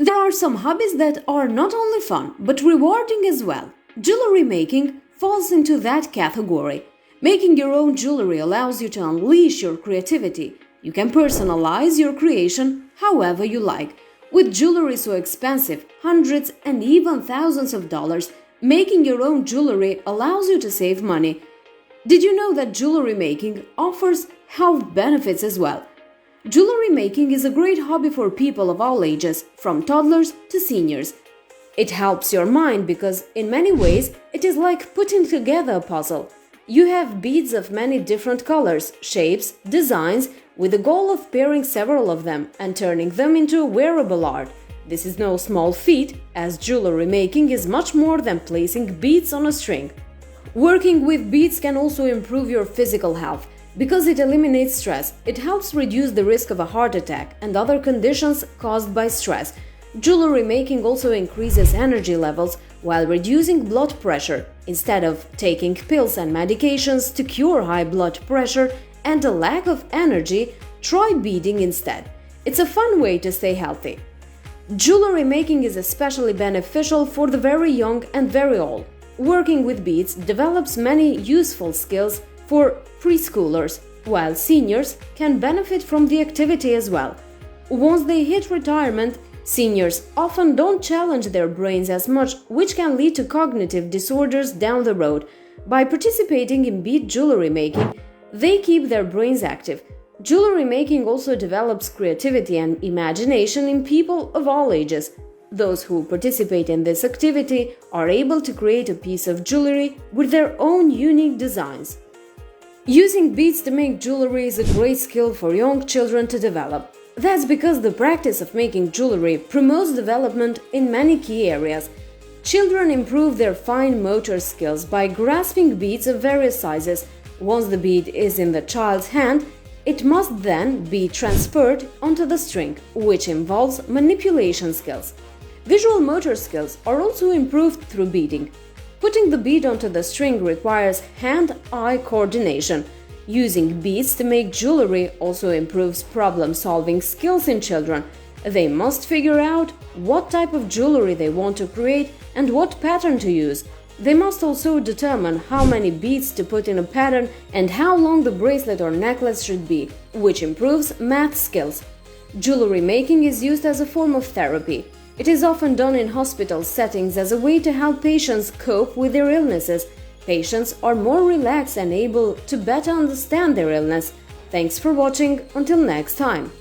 There are some hobbies that are not only fun but rewarding as well. Jewelry making falls into that category. Making your own jewelry allows you to unleash your creativity. You can personalize your creation however you like. With jewelry so expensive, hundreds and even thousands of dollars, making your own jewelry allows you to save money. Did you know that jewelry making offers health benefits as well? Jewelry making is a great hobby for people of all ages, from toddlers to seniors. It helps your mind because, in many ways, it is like putting together a puzzle. You have beads of many different colors, shapes, designs, with the goal of pairing several of them and turning them into wearable art. This is no small feat, as jewelry making is much more than placing beads on a string. Working with beads can also improve your physical health. Because it eliminates stress, it helps reduce the risk of a heart attack and other conditions caused by stress. Jewelry making also increases energy levels while reducing blood pressure. Instead of taking pills and medications to cure high blood pressure and a lack of energy, try beading instead. It's a fun way to stay healthy. Jewelry making is especially beneficial for the very young and very old. Working with beads develops many useful skills for preschoolers, while seniors can benefit from the activity as well. Once they hit retirement, seniors often don't challenge their brains as much, which can lead to cognitive disorders down the road. By participating in bead jewelry making, they keep their brains active. Jewelry making also develops creativity and imagination in people of all ages. Those who participate in this activity are able to create a piece of jewelry with their own unique designs. Using beads to make jewelry is a great skill for young children to develop. That's because the practice of making jewelry promotes development in many key areas. Children improve their fine motor skills by grasping beads of various sizes. Once the bead is in the child's hand, it must then be transferred onto the string, which involves manipulation skills. Visual motor skills are also improved through beading. Putting the bead onto the string requires hand-eye coordination. Using beads to make jewelry also improves problem-solving skills in children. They must figure out what type of jewelry they want to create and what pattern to use. They must also determine how many beads to put in a pattern and how long the bracelet or necklace should be, which improves math skills. Jewelry making is used as a form of therapy. It is often done in hospital settings as a way to help patients cope with their illnesses. Patients are more relaxed and able to better understand their illness. Thanks for watching. Until next time.